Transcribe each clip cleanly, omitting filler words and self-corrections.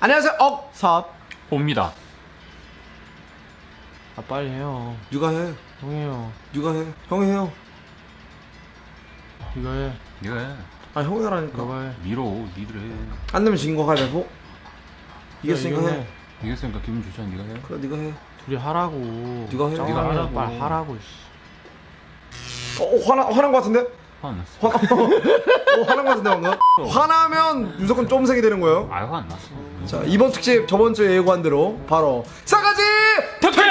안녕하세요. 삽. 봅니다. 아 빨리 해요. 누가 해? 형이 해요. 누가 해? 형이 해요. 이거 해. 네가 해. 아 형이 하라니까. 너가 해. 밀어. 니들 해. 안 되면 진 거 가위바위보. 이겼으니까 이거 해. 이겼으니까 기분 좋잖아. 네가 해. 그래 네가 해. 둘이 하라고. 네가 해. 네가 하라고. 빨리 하라고. 화난 거 같은데? 화 안 났어. 화난 거 같은데 방금? 화나면 무조건 쫌생이 되는 거예요. 아유 화 안 났어. 자 이번 특집 저번 주에 예고한 대로 바로 싸가지 특집!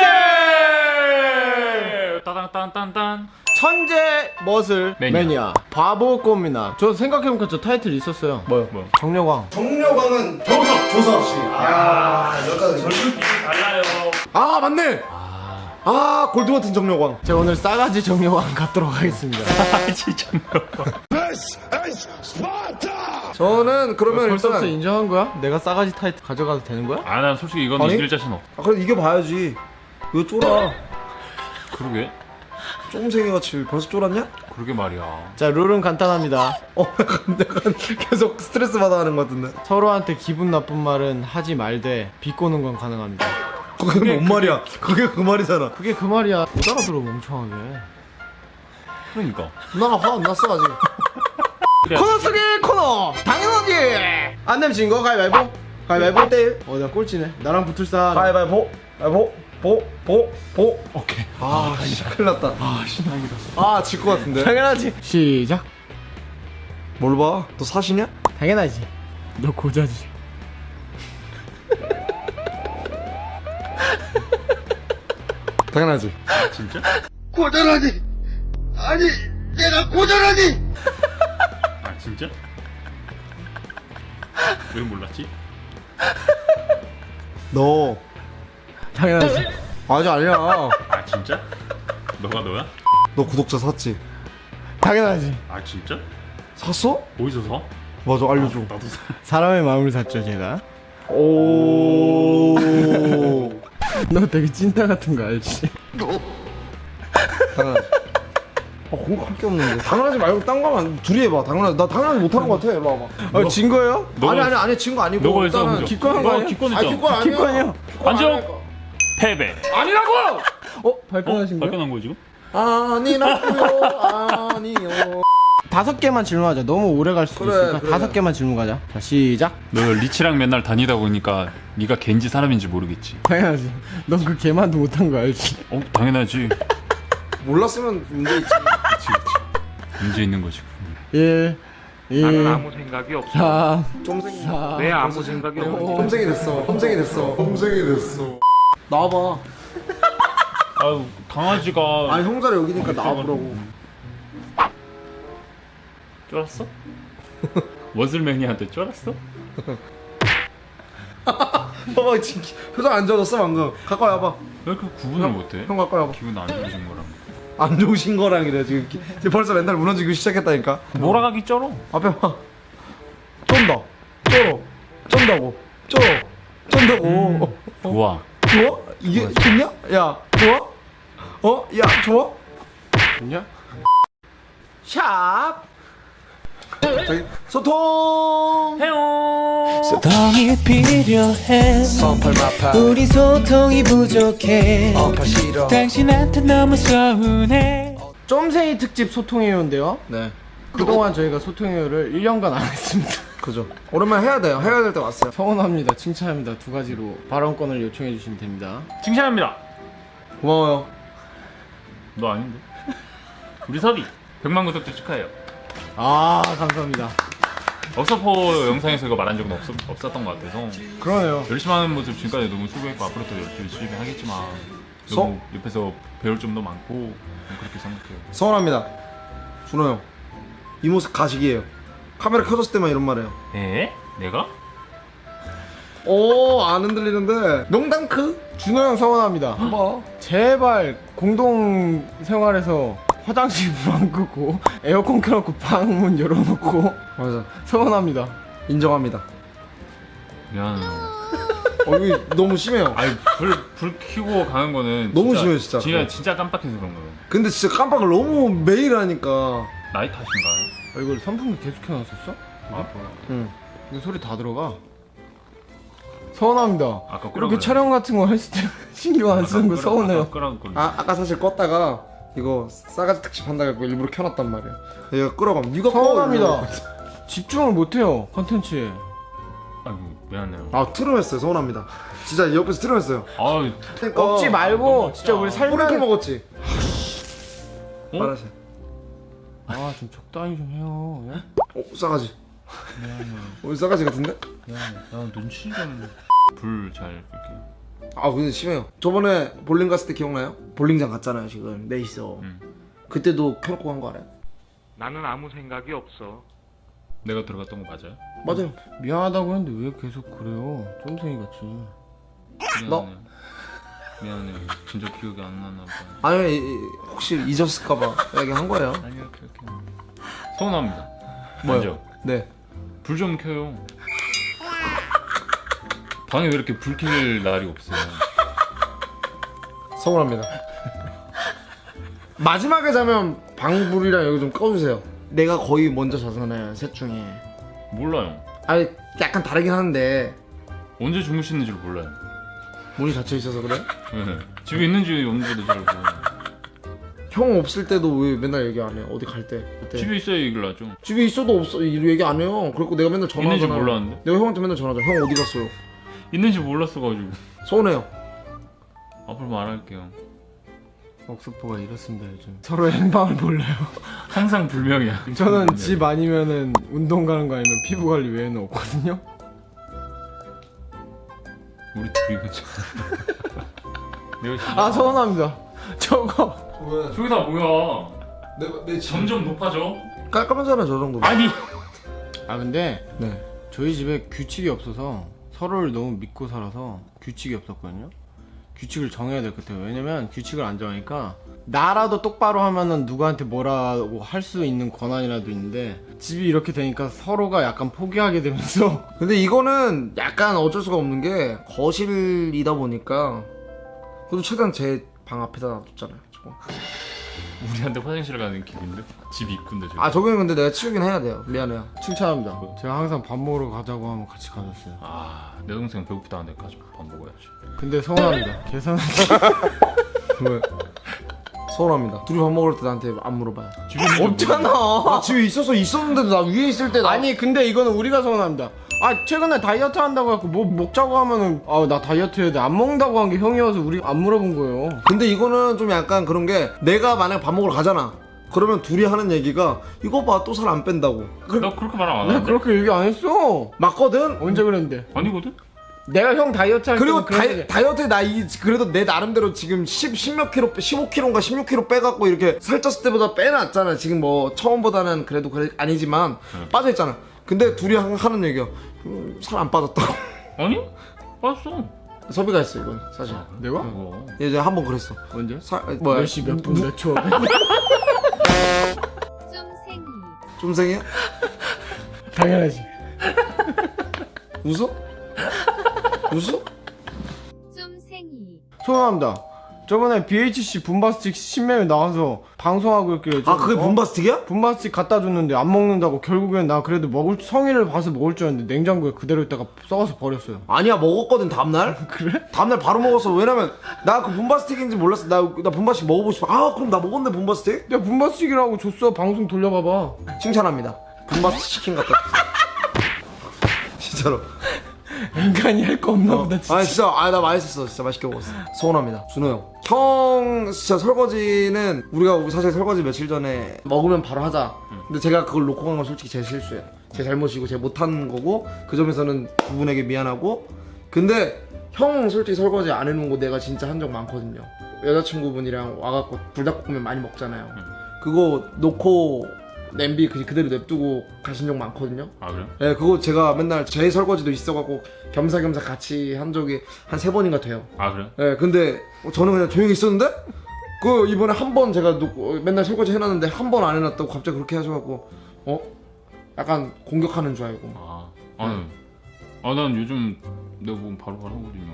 따단딴딴딴. 천재 머슬 매니아. 바보 꼬미나. 저 생각해보니까 저 타이틀 있었어요. 뭐요? 뭐? 정려광. 정려광은 조섭 씨. 여기까지. 달라요. 아 맞네. 아 골드버튼 정려광. 제가 오늘 싸가지 정려광 갖도록 하겠습니다. 진짜. 저는 그러면 벌써부터 일단 인정한 거야? 내가 싸가지 타이틀 가져가도 되는 거야? 아, 난 솔직히 이건 아니? 이길 자신 없어. 아 그래 이겨봐야지. 왜 쫄아? 그러게. 쫌생이 같이 벌써 쫄았냐? 그러게 말이야. 자, 룰은 간단합니다. 약간 계속 스트레스 받아 하는 것 같은데. 서로한테 기분 나쁜 말은 하지 말되 비꼬는 건 가능합니다. 그게 뭔 말이야? 그게 그 말이잖아. 그게 그 말이야. 못 알아들어 멍청하게. 그러니까. 나 화 안 났어 아직. 그래. 코너 속의 코너 당연하지. 안 내면 진 거 가위바위보. 가위바위보. 때 나 꼴찌네. 나랑 붙을 사람. 가위바위보. 보. 오케이. 아, 큰일 났다. 아, 신나기다. 아, 질 것 같은데. 당연하지. 시작. 뭘 봐? 너 사시냐? 당연하지. 너 고자지. 당연하지. 진짜? 고전하니 아니 내가 고전하니 아, 진짜? 왜 몰랐지? 너 당연하지. 아직 아니야. 아, 진짜? 너가 너야? 너 구독자 샀지? 당연하지. 아, 진짜? 샀어? 어디서 사? 맞아, 알려줘. 나도 사. 사람의 마음을 샀죠 제가. 오. 너 되게 찐따 같은 거 알지? 당연하지. 공격할 게 없는데. 당연하지 말고 딴 거만 둘이 해봐. 당연하지. 나 당연하지 못하는 거 같아. 일로 와봐. 진 거예요? 아니, 진 거 아니고. 너가 해서 일단은 그죠? 기권한 거 너 아니야? 기권했잖아. 기권 아니야. 기권이요. 안녕. 패배. 아니라고! 발표하신 거예요? 발끈한 거 지금? 아니라고요. 아니요. 5개만 질문하자. 너무 오래 갈 수도 그래, 있으니까 그래. 5개만 질문 가자. 자, 시작. 너 리치랑 맨날 다니다 보니까 네가 걘지 사람인지 모르겠지. 당연하지. 넌 그 개만도 못한 거 알지? 당연하지. 몰랐으면 문제 있지. 그치. 문제 있는 거지. 1, 2, 나는 아무 생각이 없어. 3, 쫌생이. 4. 왜 아무 생각이 없어? 쫌생이 됐어. 쫌생이 됐어. 나와봐. 아유, 강아지가 아니 형자리 여기니까 나와보라고. 쫄았어? 머슬매니아한테 쫄았어? 봐봐 지금 표정 안 좋아졌어 방금. 가까이 와봐. 왜 이렇게 구분을 못해? 형 가까이 와봐. 기분 안 좋으신 거랑. 안 좋으신 거랑이래 지금. 지금 벌써 맨날 무너지기 시작했다니까. 몰아가기 쩔어. 앞에 봐. 쫀다. 쫀다고. 쫀다고. 좋아. 좋아? 이게 좋냐? 야 좋아? 야 좋아? 좋냐? 샵. 저기 소통. 해요. 소통이 필요해 우리 소통이 부족해 당신한테 너무 서운해 쫌생이 특집 소통회의인데요. 네. 그동안 저희가 소통회의를 1년간 안 했습니다. 그죠. 오랜만에 해야 돼요. 해야 될 때 왔어요. 서운합니다. 칭찬합니다. 2가지로 발언권을 요청해 주시면 됩니다. 칭찬합니다. 고마워요. 너 아닌데? 우리 섭이 100만 구독자 축하해요. 아, 감사합니다. 업서포 영상에서 이거 말한 적은 없었던 것 같아서 그러네요. 열심히 하는 모습 지금까지 너무 수고했고 앞으로도 열심히 하겠지만 너무 옆에서 배울 점도 많고 그렇게 생각해요. 서운합니다. 준호 형. 이 모습 가식이에요. 카메라 켜졌을 때만 이런 말 해요. 에? 내가? 오, 안 흔들리는데. 농담크? 준호 형 서운합니다. 뭐? 제발 공동 생활에서 화장실 불 안 끄고 에어컨 켜놓고 방문 열어놓고 맞아. 서운합니다. 인정합니다. 미안해요. 이게 너무 심해요. 아니 불 켜고 가는 거는 너무 심해요, 진짜. 진짜 깜빡해서 그런 거예요. 근데 진짜 깜빡을 너무 매일 하니까. 나이 탓인가요? 이걸 선풍기 계속 켜놨었어? 아, 뭐야. 응. 이거 소리 다 들어가. 서운합니다. 아까 이렇게 끄라고 촬영 같은 거 했을 때 신경 안 쓰는 거 서운해요. 끄라고 끄라고. 아까 사실 껐다가 이거 싸가지 특집 한다고 해서 일부러 켜놨단 말이야. 얘가 끌어가면 네가 서운합니다. 집중을 못해요 컨텐츠에. 아이고 미안해요. 아 트름했어요. 서운합니다. 진짜 옆에서 트름했어요. 아 꺾지 말고 진짜 우리 뿌리를 살면. 먹었지. 어? 말하세요. 아좀 적당히 좀 해요. 예? 싸가지. 싸가지 같은데? 미안해. 나 눈치 좀. 불 잘 끌게요. 아 근데 심해요. 저번에 볼링 갔을 때 기억나요? 볼링장 갔잖아요 지금 넷이서. 그때도 켜놓고 간 거 알아요? 나는 아무 생각이 없어. 내가 들어갔던 거 맞아요? 맞아요. 미안하다고 했는데 왜 계속 그래요? 쫌생이 같이. 미안해요. 미안해요. 진짜 기억이 안 나나 봐요. 아니 혹시 잊었을까봐 얘기한 거예요. 아니 이렇게. 서운합니다. 뭐요? 먼저 네. 불 좀 켜요. 방에 왜 이렇게 불 켤 날이 없어요? 서운합니다. 마지막에 자면 방불이랑 여기 좀 꺼주세요. 내가 거의 먼저 자잖아요 셋 중에. 몰라요. 아니 약간 다르긴 하는데 언제 주무시는지를 몰라요. 문이 닫혀 있어서 그래? 네. 집에 있는지 없는지도 잘 몰라요. 형 없을 때도 왜 맨날 얘기 안 해? 어디 갈 때? 그때. 집에 있어야 얘기를 하죠. 집에 있어도 없어 얘기 안 해요. 그리고 내가 맨날 전화하잖아. 있는지 몰랐는데? 내가 형한테 맨날 전화하잖아. 형 어디 갔어요? 있는지 몰랐어가지고. 서운해요. 앞으로 말할게요. 억수포가 이렇습니다 요즘. 서로의 행방을 몰라요. 항상 불명이야. 저는 집 아니면은 운동 가는 거 아니면 피부 관리 외에는 없거든요. 우리 둘이 그쵸. 내가 진짜. 아 서운합니다. 저거. 왜? 저기 다 뭐야? 내 점점 높아져. 깔끔하잖아 저 정도. 아니. 아 근데 네. 저희 집에 규칙이 없어서 서로를 너무 믿고 살아서 규칙이 없었거든요. 규칙을 정해야 될 것 같아요. 왜냐면 규칙을 안 정하니까 나라도 똑바로 하면은 누구한테 뭐라고 할 수 있는 권한이라도 있는데 집이 이렇게 되니까 서로가 약간 포기하게 되면서 근데 이거는 약간 어쩔 수가 없는 게 거실이다 보니까 그래도 최대한 제 방 앞에다 놔뒀잖아요 저거. 우리한테 화장실 가는 길인데 집 입구인데 저기. 아 저기는 근데 내가 치우긴 해야 돼요. 미안해요. 칭찬합니다. 제가 항상 밥 먹으러 가자고 하면 같이 가줬어요. 내 동생 배고프다는데 가서 밥 먹어야지. 근데 서운합니다. 계산은 왜? 서운합니다. 둘이 밥 먹을 때 나한테 안 물어봐요. 집에 있는지 없잖아. 나 집에 있었는데도 나 위에 있을 때 나. 아니 근데 이거는 우리가 서운합니다. 아 최근에 다이어트 한다고 해갖고 뭐 먹자고 하면은 아 나 다이어트 해야 돼 안 먹는다고 한 게 형이어서 우리 안 물어본 거예요. 근데 이거는 좀 약간 그런 게 내가 만약 밥 먹으러 가잖아. 그러면 둘이 하는 얘기가 이거 봐 또 살 안 뺀다고. 나 그렇게 말 안 나 하는데? 그렇게 얘기 안 했어. 맞거든. 언제 그랬는데? 아니거든? 내가 형 다이어트 할 그리고 때는 다이어트에 나 그래도 내 나름대로 지금 10몇 킬로 15킬로인가 16킬로 빼갖고 이렇게 살쪘을 때보다 빼놨잖아. 지금 뭐 처음보다는 그래도 아니지만 빠져있잖아. 근데 둘이 하는 얘기야. 살 안 빠졌다고. 아니? 빠졌어. 섭이가 했어 이건 사실. 내가? 이거. 예전에 한 번 그랬어. 언제? 뭐야? 몇 시 몇 분 몇 초? 좀생이야? 당연하지. 웃어? 웃어? 소원합니다. 저번에 BHC 분바스틱 신메뉴 나와서 방송하고 이렇게 아 그게 분바스틱이야? 분바스틱 갖다 줬는데 안 먹는다고 결국엔 나 그래도 먹을 성의를 봐서 먹을 줄 알았는데 냉장고에 그대로 있다가 썩어서 버렸어요. 아니야 먹었거든 다음날. 그래? 다음날 바로 먹었어. 왜냐면 나 그 분바스틱인지 몰랐어. 나 분바스틱 먹어보고 싶어. 아 그럼 나 먹었네 분바스틱? 내가 분바스틱이라고 줬어. 방송 돌려봐봐. 칭찬합니다. 분바스틱 치킨 갖다 줬어. 진짜로. 인간이 할 거 없나 보다 진짜. 아니 진짜 나 맛있었어. 진짜 맛있게 먹었어. 서운합니다. 준호 형 진짜 설거지는 우리가 사실 설거지 며칠 전에 먹으면 바로 하자. 근데 제가 그걸 놓고 간 건 솔직히 제 실수예요. 제 잘못이고 제가 못한 거고 그 점에서는 두 분에게 미안하고. 근데 형 솔직히 설거지 안 해놓은 거 내가 진짜 한 적 많거든요. 여자친구분이랑 와갖고 불닭볶음면 많이 먹잖아요. 그거 놓고 냄비 그대로 냅두고 가신 적 많거든요. 아 그래? 예, 그거 제가 맨날 제 설거지도 있어갖고 겸사겸사 같이 한 적이 한 3번인가 돼요. 아 그래? 예, 근데 저는 그냥 조용히 있었는데 그 이번에 한 번 제가 맨날 설거지 해놨는데 한 번 안 해놨다고 갑자기 그렇게 하셔갖고 약간 공격하는 줄 알고. 난 요즘 내가 보면 바로바로 하거든요.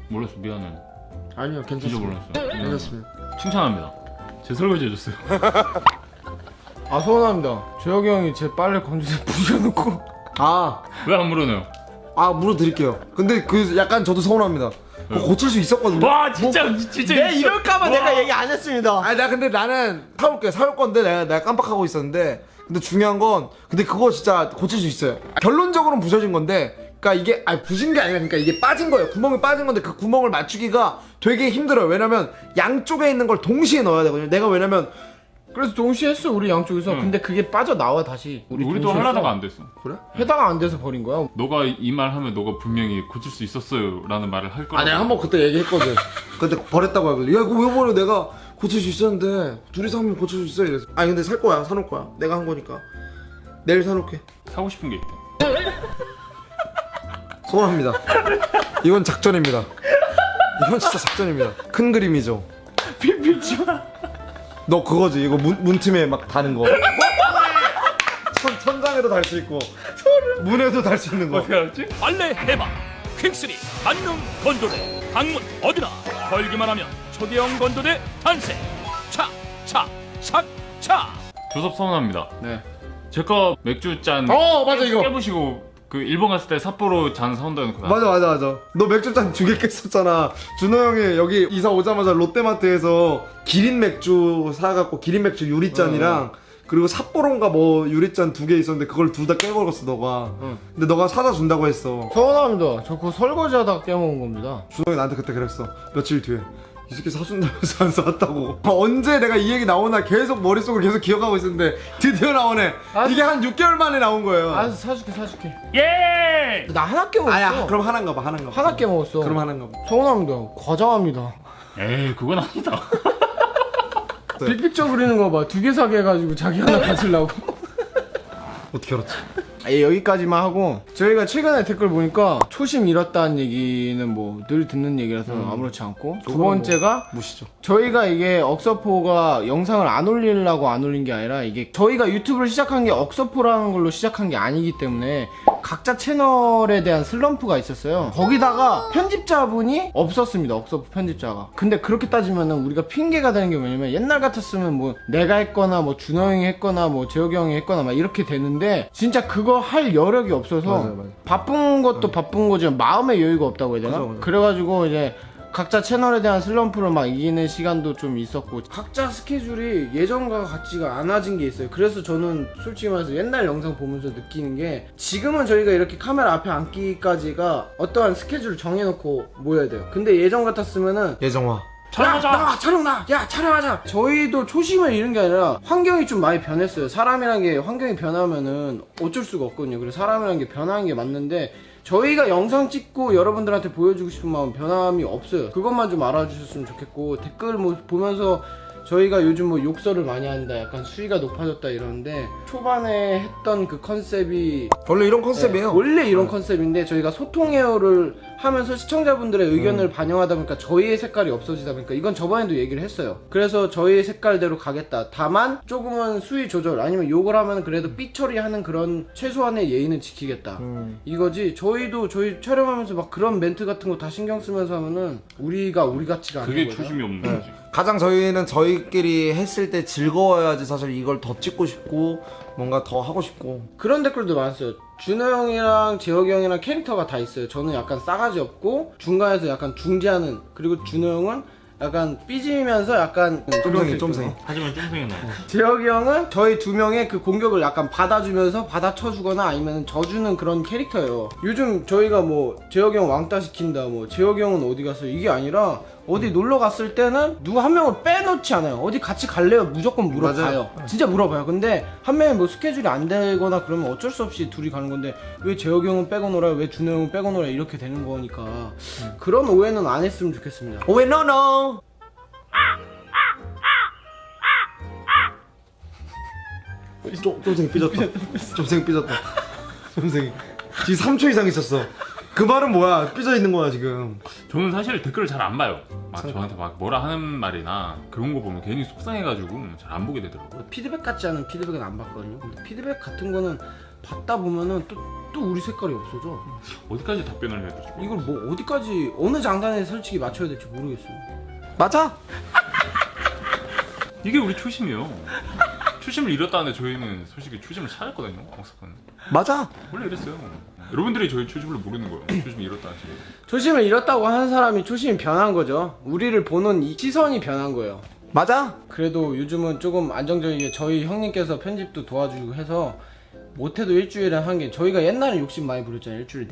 몰랐어 미안해. 아니요 진짜 괜찮습니다. 몰랐어. 괜찮습니다. 칭찬합니다. 제 설거지 해줬어요. 아 서운합니다. 재혁이 형이 제 빨래 건조대 부셔놓고 아 왜 안 물어내요? 아 물어드릴게요. 근데 그 약간 저도 서운합니다. 그거 고칠 수 있었거든요. 와 진짜 내 이럴까봐 내가 얘기 안 했습니다. 아니 나 근데 나는 사올 건데 내가 깜빡하고 있었는데 근데 중요한 건 근데 그거 진짜 고칠 수 있어요. 결론적으로는 부서진 건데 그러니까 이게 아니 부신 게 아니라 그러니까 이게 빠진 거예요. 구멍이 빠진 건데 그 구멍을 맞추기가 되게 힘들어요. 왜냐면 양쪽에 있는 걸 동시에 넣어야 되거든요. 내가 왜냐면 그래서 동시에 했어 우리 양쪽에서. 응. 근데 그게 빠져나와 다시. 우리도 동시에 하려다가 했어. 안 됐어. 그래? 해다가 안 돼서 버린 거야. 너가 이 말 하면 너가 분명히 고칠 수 있었어요라는 말을 할 거야. 아 내가 한번 그때 얘기했거든. 근데 버렸다고 하거든. 야 이거 왜 버려? 내가 고칠 수 있었는데 둘이서 하면 고칠 수 있어 이래서. 아니 근데 살 거야. 사놓을 거야. 내가 한 거니까 내일 사놓게. 사고 싶은 게 있대. 소원합니다. 이건 작전입니다. 이건 진짜 작전입니다. 큰 그림이죠. 너 그거지. 이거 문틈에 막 다는 거. 천장에도 달 수 있고 문에도 달 수 있는 거. 어떻게 알았지? 빨래 해봐 퀵3 만능 건조대 방문 어디나 걸기만 하면 초대형 건조대 탄생 차차차차 조섭 서운합니다. 네. 제거 맥주 짠 맞아 이거. 깨부시고 그 일본 갔을 때 삿포로 잔 사온다는 거. 맞아. 너 맥주잔 2개 깼었잖아. 준호 형이 여기 이사 오자마자 롯데마트에서 기린 맥주 사갖고 기린 맥주 유리잔이랑 그리고 삿포로인가 뭐 유리잔 2개 있었는데 그걸 둘 다 깨먹었어 너가. 근데 너가 사다 준다고 했어. 서운합니다. 저 그거 설거지하다가 깨먹은 겁니다. 준호 형이 나한테 그때 그랬어. 며칠 뒤에. 이 새끼 사준다면서 안 사왔다고. 언제 내가 이 얘기 나오나 계속 머릿속으로 계속 기억하고 있었는데 드디어 나오네. 이게 한 6개월 만에 나온 거예요. 알았어 사줄게. 예 나 하나 깨먹었어. 아야 그럼 하나인가 봐. 하나 깨먹었어. 그럼 하나인가 봐. 서운합니다. 과장합니다. 에이 그건 아니다. 빅픽처 그리는 거 봐. 2개 사게 해가지고 자기 하나 가지려고. 어떻게 알았지? 여기까지만 하고 저희가 최근에 댓글 보니까 초심 잃었다는 얘기는 뭐 늘 듣는 얘기라서 아무렇지 않고 두 번째가 무시죠. 저희가 이게 억서포가 영상을 안 올리려고 안 올린 게 아니라 이게 저희가 유튜브를 시작한 게 억서포라는 걸로 시작한 게 아니기 때문에 각자 채널에 대한 슬럼프가 있었어요. 거기다가 편집자분이 없었습니다. 억서포 편집자가. 근데 그렇게 따지면은 우리가 핑계가 되는 게 뭐냐면 옛날 같았으면 뭐 내가 했거나 뭐 준호 형이 했거나 뭐 재혁이 형이 했거나 막 이렇게 되는데 진짜 그거 할 여력이 없어서 맞아요. 바쁜 것도 바쁜 거지만 마음의 여유가 없다고 해야 되나? 맞아. 그래가지고 이제 각자 채널에 대한 슬럼프를 막 이기는 시간도 좀 있었고 각자 스케줄이 예전과 같지가 않아진 게 있어요. 그래서 저는 솔직히 말해서 옛날 영상 보면서 느끼는 게 지금은 저희가 이렇게 카메라 앞에 앉기까지가 어떠한 스케줄을 정해놓고 모여야 돼요. 근데 예전 같았으면은 예정화. 촬영하자 야 촬영하자. 저희도 초심을 잃은 게 아니라 환경이 좀 많이 변했어요. 사람이란 게 환경이 변하면은 어쩔 수가 없거든요. 그래서 사람이란 게 변하는 게 맞는데 저희가 영상 찍고 여러분들한테 보여주고 싶은 마음 변함이 없어요. 그것만 좀 알아주셨으면 좋겠고 댓글 뭐 보면서 저희가 요즘 뭐 욕설을 많이 한다, 약간 수위가 높아졌다 이러는데 초반에 했던 그 컨셉이 원래 이런 컨셉이에요. 원래 이런 컨셉인데 저희가 소통 헤어를 하면서 시청자분들의 의견을 반영하다 보니까 저희의 색깔이 없어지다 보니까 이건 저번에도 얘기를 했어요. 그래서 저희의 색깔대로 가겠다. 다만 조금은 수위 조절 아니면 욕을 하면 그래도 삐 처리하는 그런 최소한의 예의는 지키겠다. 이거지. 저희도 저희 촬영하면서 막 그런 멘트 같은 거 다 신경 쓰면서 하면은 우리가 우리 같지가 않은 그게 거예요. 초심이 없는 거지. 가장 저희는 저희끼리 했을 때 즐거워야지 사실 이걸 더 찍고 싶고 뭔가 더 하고 싶고. 그런 댓글도 많았어요. 준호 형이랑 재혁이 형이랑 캐릭터가 다 있어요. 저는 약간 싸가지 없고 중간에서 약간 중재하는, 그리고 준호 형은 약간 삐지면서 약간 쫌생이. 하지만 쫑생이 나. 재혁이 형은 저희 두 명의 그 공격을 약간 받아주면서 받아쳐주거나 아니면 져주는 그런 캐릭터예요. 요즘 저희가 뭐 재혁이 형 왕따 시킨다, 뭐 재혁이 형은 어디 갔어요, 이게 아니라 어디 놀러 갔을 때는 누구 한 명을 빼놓지 않아요. 어디 같이 갈래요? 무조건 물어봐요. 진짜 물어봐요. 근데 한 명이 뭐 스케줄이 안 되거나 그러면 어쩔 수 없이 둘이 가는 건데 왜 재혁이 형은 빼고 놀아요? 왜 준호 형은 빼고 놀아요? 이렇게 되는 거니까 그런 오해는 안 했으면 좋겠습니다. 오해 노노. 쫌생이 삐졌다. 쫌생이 삐졌다. 쫌생이 지금 3초 이상 있었어. 그 말은 뭐야? 삐져 있는 거야 지금. 저는 사실 댓글을 잘 안 봐요. 막 저한테 막 뭐라 하는 말이나 그런 거 보면 괜히 속상해가지고 잘 안 보게 되더라고요. 피드백 같지 않은 피드백은 안 받거든요. 근데 피드백 같은 거는 받다 보면은 또 우리 색깔이 없어져. 어디까지 답변을 해야 되지? 이걸 뭐 어디까지 어느 장단에 솔직히 맞춰야 될지 모르겠어요. 맞아. 이게 우리 초심이에요. 초심을 잃었다는데 저희는 솔직히 초심을 찾았거든요. 억석은 맞아. 원래 이랬어요. 여러분들이 저희 초심을 모르는 거예요. 초심이 이렇다 지금. 초심을 잃었다고 하는 사람이 초심이 변한 거죠. 우리를 보는 이 시선이 변한 거예요. 맞아? 그래도 요즘은 조금 안정적이게 저희 형님께서 편집도 도와주고 해서 못해도 일주일에 한 개. 저희가 옛날에 욕심 많이 부렸잖아요. 일주일에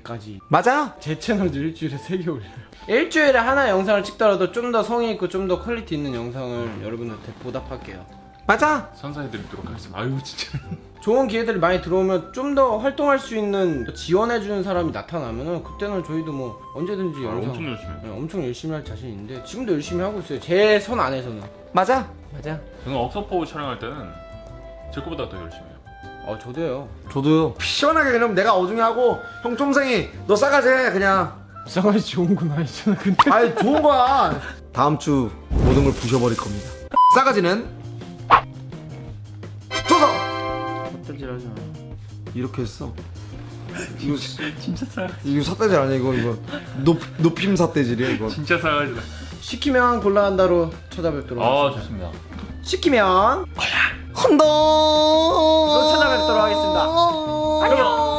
4개까지. 맞아? 제 채널도 일주일에 3개 올려요. 일주일에 하나 영상을 찍더라도 좀 더 성의 있고 좀 더 퀄리티 있는 영상을 여러분한테 보답할게요. 맞아? 선사해드리도록 하겠습니다. 아유 진짜. 좋은 기회들이 많이 들어오면 좀 더 활동할 수 있는 지원해주는 사람이 나타나면은 그때는 저희도 뭐 언제든지 영상 엄청 열심히 해요. 네, 엄청 열심히 할 자신 있는데 지금도 열심히 하고 있어요. 제 선 안에서는. 맞아? 맞아. 저는 억서포 촬영할 때는 제 거보다 더 열심히 해요. 저도요. 저도요. 시원하게 그냥 내가 어중이 하고 형 쫌생이 너 싸가지 해 그냥. 싸가지 좋은 건 아니잖아. 근데 아이 좋은 거야. 다음 주 모든 걸 부셔버릴 겁니다. 싸가지는 조서. 헛되질하지 마. 이렇게 했어. 이거 진짜 싸가지. 이거 삿대질 아니야 이거 높임 삿대질이야 이거. 진짜 싸가지다. 시키면 곤란한다로 찾아뵙도록 하겠습니다. 좋습니다. 시키면 한다. 찾아뵙도록 하겠습니다. 안녕.